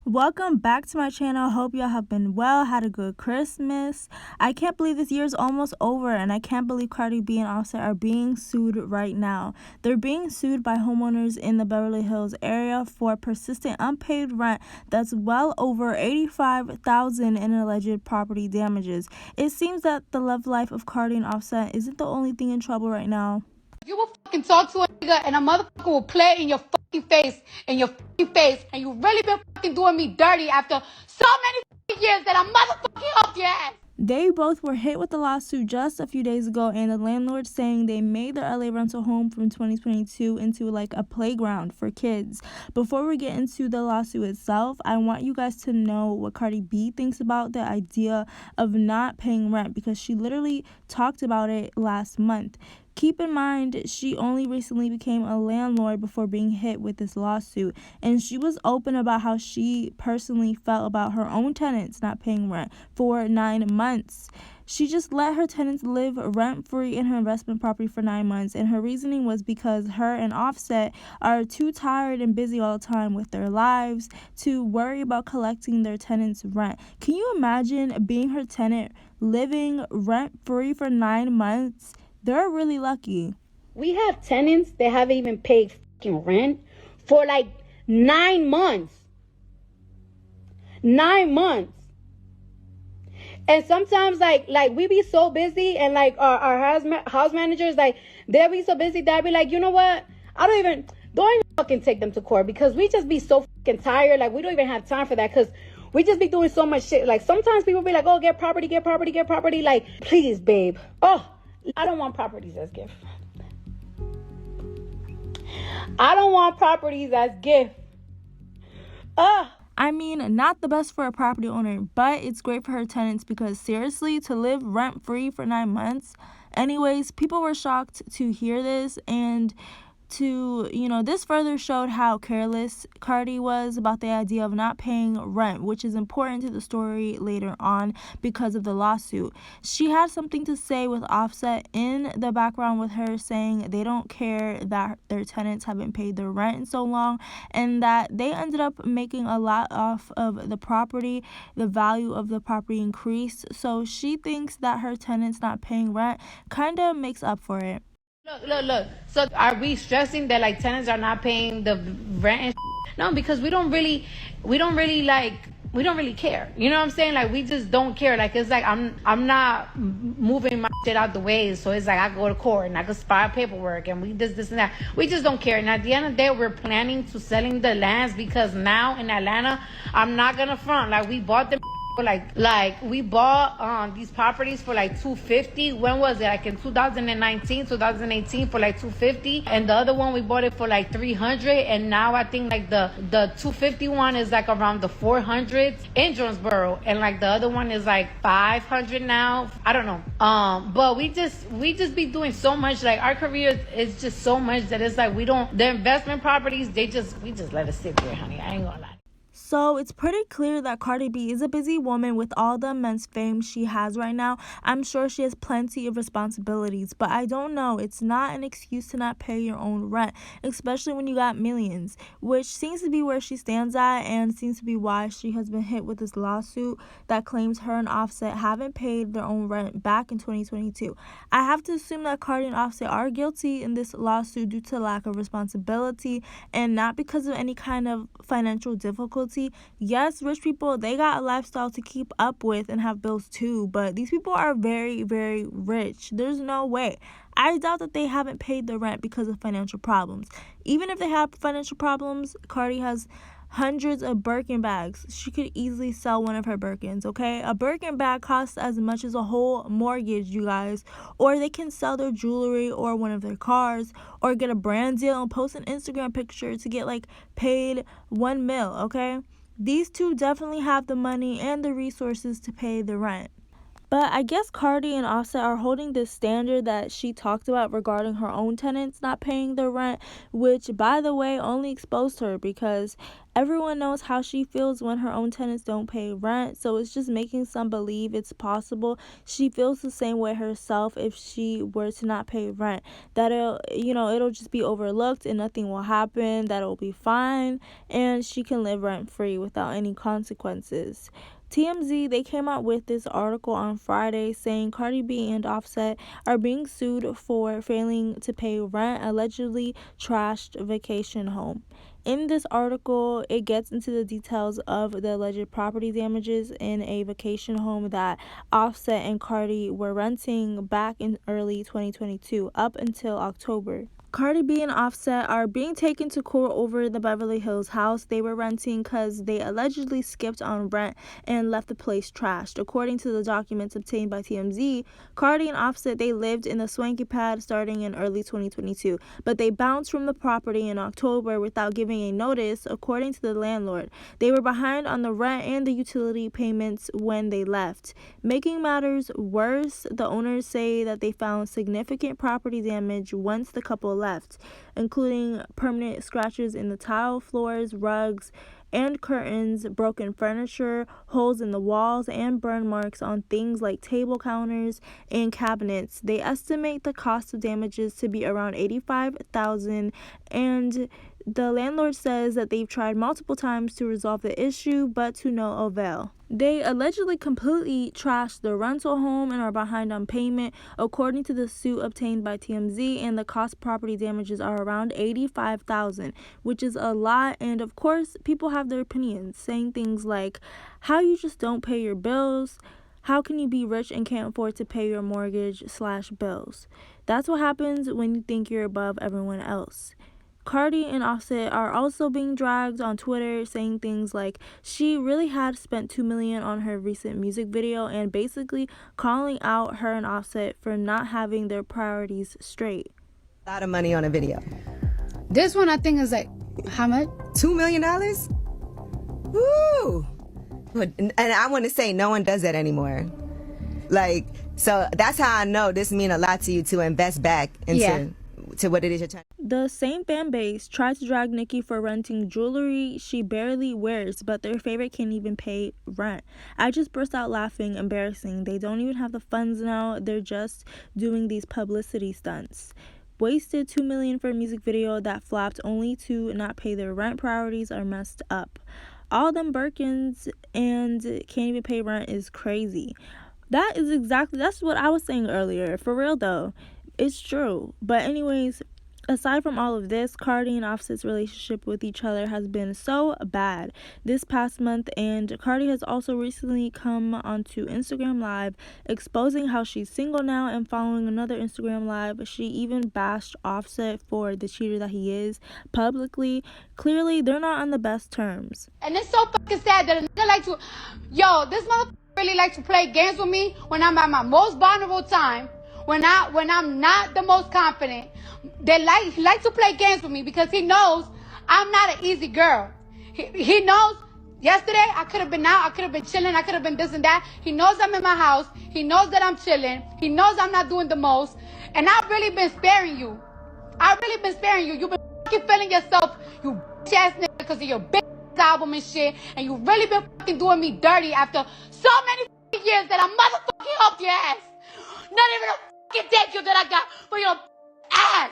Welcome back to my channel. Hope y'all have been well, had a good Christmas. I can't believe this year is almost over, and I can't believe Cardi B and Offset are being sued right now. They're being sued by homeowners in the Beverly Hills area for persistent unpaid rent that's well over $85,000 in alleged property damages. It seems that the love life of Cardi and Offset isn't the only thing in trouble right now. You will fucking talk to a nigga and a motherfucker will play in your fucking face, and you really been fucking doing me dirty after so many fucking years that I motherfucking helped your ass. They both were hit with a lawsuit just a few days ago, and the landlord saying they made their LA rental home from 2022 into like a playground for kids. Before we get into the lawsuit itself, I want you guys to know what Cardi B thinks about the idea of not paying rent, because she literally talked about it last month. Keep in mind, she only recently became a landlord before being hit with this lawsuit, and she was open about how she personally felt about her own tenants not paying rent for 9 months. She just let her tenants live rent-free in her investment property for 9 months, and her reasoning was because her and Offset are too tired and busy all the time with their lives to worry about collecting their tenants' rent. Can you imagine being her tenant, living rent-free for 9 months? They're really lucky. We have tenants that haven't even paid fucking rent for like 9 months. 9 months. And sometimes like we be so busy, and like our house managers, like they'll be so busy that I be like, you know what? Don't even fucking take them to court, because we just be so fucking tired. Like we don't even have time for that, because we just be doing so much shit. Like sometimes people be like, oh, get property. Like, please, babe. Oh, I don't want properties as gift. I don't want properties as gift. I mean, not the best for a property owner, but it's great for her tenants, because seriously, to live rent-free for 9 months. Anyways, people were shocked to hear this, and this further showed how careless Cardi was about the idea of not paying rent, which is important to the story later on because of the lawsuit. She had something to say with Offset in the background, with her saying they don't care that their tenants haven't paid their rent in so long, and that they ended up making a lot off of the property. The value of the property increased, so she thinks that her tenants not paying rent kind of makes up for it. Look. So are we stressing that like tenants are not paying the rent and no, because we don't really care. You know what I'm saying? Like we just don't care. Like it's like I'm not moving my shit out the way, so it's like I go to court and I could file paperwork and we this and that. We just don't care. And at the end of the day, we're planning to selling the lands, because now in Atlanta, I'm not gonna front, like we bought them like we bought these properties for like $250. When was it? Like in 2018 for like $250, and the other one we bought it for like $300, and now I think like the $250 one is like around the $400 in Jonesboro, and like the other one is like $500 now. I don't know. But we just be doing so much. Like our career is just so much that it's like the investment properties, we just let it sit there, honey. I ain't gonna lie. So it's pretty clear that Cardi B is a busy woman with all the immense fame she has right now. I'm sure she has plenty of responsibilities, but I don't know. It's not an excuse to not pay your own rent, especially when you got millions, which seems to be where she stands at, and seems to be why she has been hit with this lawsuit that claims her and Offset haven't paid their own rent back in 2022. I have to assume that Cardi and Offset are guilty in this lawsuit due to lack of responsibility, and not because of any kind of financial difficulty. Yes, rich people, they got a lifestyle to keep up with and have bills too, but these people are very, very rich. There's no way. I doubt that they haven't paid their rent because of financial problems. Even if they have financial problems, Cardi has hundreds of Birkin bags. She could easily sell one of her Birkins, okay? A Birkin bag costs as much as a whole mortgage, you guys. Or they can sell their jewelry or one of their cars, or get a brand deal and post an Instagram picture to get like paid $1 million, okay? These two definitely have the money and the resources to pay the rent. But I guess Cardi and Offset are holding this standard that she talked about regarding her own tenants not paying their rent, which, by the way, only exposed her because everyone knows how she feels when her own tenants don't pay rent. So it's just making some believe it's possible. She feels the same way herself if she were to not pay rent. That it'll just be overlooked and nothing will happen, that it'll be fine, and she can live rent free without any consequences. TMZ, they came out with this article on Friday saying Cardi B and Offset are being sued for failing to pay rent, allegedly trashed vacation home. In this article, it gets into the details of the alleged property damages in a vacation home that Offset and Cardi were renting back in early 2022 up until October. Cardi B and Offset are being taken to court over the Beverly Hills house they were renting because they allegedly skipped on rent and left the place trashed. According to the documents obtained by TMZ, Cardi and Offset, they lived in the swanky pad starting in early 2022, but they bounced from the property in October without giving a notice, according to the landlord. They were behind on the rent and the utility payments when they left. Making matters worse, the owners say that they found significant property damage once the couple left, including permanent scratches in the tile floors, rugs, and curtains, broken furniture, holes in the walls, and burn marks on things like table counters and cabinets. They estimate the cost of damages to be around $85,000, and the landlord says that they've tried multiple times to resolve the issue, but to no avail. They allegedly completely trashed the rental home and are behind on payment, according to the suit obtained by TMZ, and the cost property damages are around $85,000, which is a lot. And of course, people have their opinions, saying things like, how you just don't pay your bills? How can you be rich and can't afford to pay your mortgage/bills? That's what happens when you think you're above everyone else. Cardi and Offset are also being dragged on Twitter, saying things like she really had spent $2 million on her recent music video, and basically calling out her and Offset for not having their priorities straight. A lot of money on a video. This one I think is like, how much? $2 million? Woo! And I want to say no one does that anymore. Like, so that's how I know this means a lot to you to invest back into to what it is you're trying. The same fan base tried to drag Nicki for renting jewelry she barely wears, but their favorite can't even pay rent. I just burst out laughing, embarrassing. They don't even have the funds now. They're just doing these publicity stunts. Wasted $2 million for a music video that flopped only to not pay their rent. Priorities are messed up. All them Birkins and can't even pay rent is crazy. That's what I was saying earlier. For real though. It's true. But anyways, aside from all of this, Cardi and Offset's relationship with each other has been so bad this past month, and Cardi has also recently come onto Instagram Live exposing how she's single now, and following another Instagram Live, she even bashed Offset for the cheater that he is publicly. Clearly, they're not on the best terms. And it's so fucking sad that a nigga like to, this motherfucker really like to play games with me when I'm at my most vulnerable time. When I'm not the most confident, he likes to play games with me because he knows I'm not an easy girl. He knows yesterday I could have been out, I could have been chilling, I could have been this and that. He knows I'm in my house. He knows that I'm chilling. He knows I'm not doing the most. And I've really been sparing you. You've been fucking feeling yourself, you bitch ass nigga, because of your bitch album and shit. And you've really been fucking doing me dirty after so many years that I motherfucking helped your ass. Not even a fucking thank you that I got for your ass.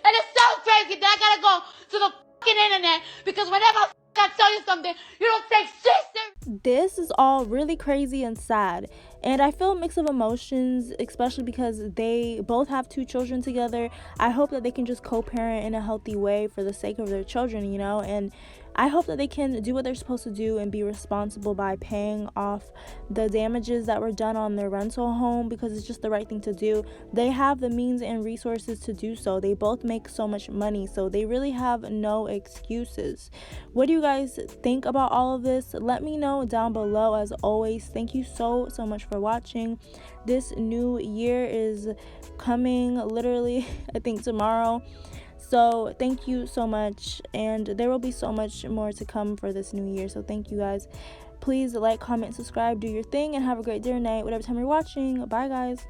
And it's so crazy that I gotta go to the fucking internet because whenever I tell you something, you don't take shit serious. This is all really crazy and sad, and I feel a mix of emotions, especially because they both have 2 children together. I hope that they can just co-parent in a healthy way for the sake of their children, and I hope that they can do what they're supposed to do and be responsible by paying off the damages that were done on their rental home, because it's just the right thing to do. They have the means and resources to do so. They both make so much money, so they really have no excuses. What do you guys think about all of this? Let me know down below. As always, thank you so much for watching. This new year is coming literally, I think, tomorrow. So thank you so much, and there will be so much more to come for this new year. So thank you guys. Please like, comment, subscribe, do your thing, and have a great day or night, whatever time you're watching. Bye, guys.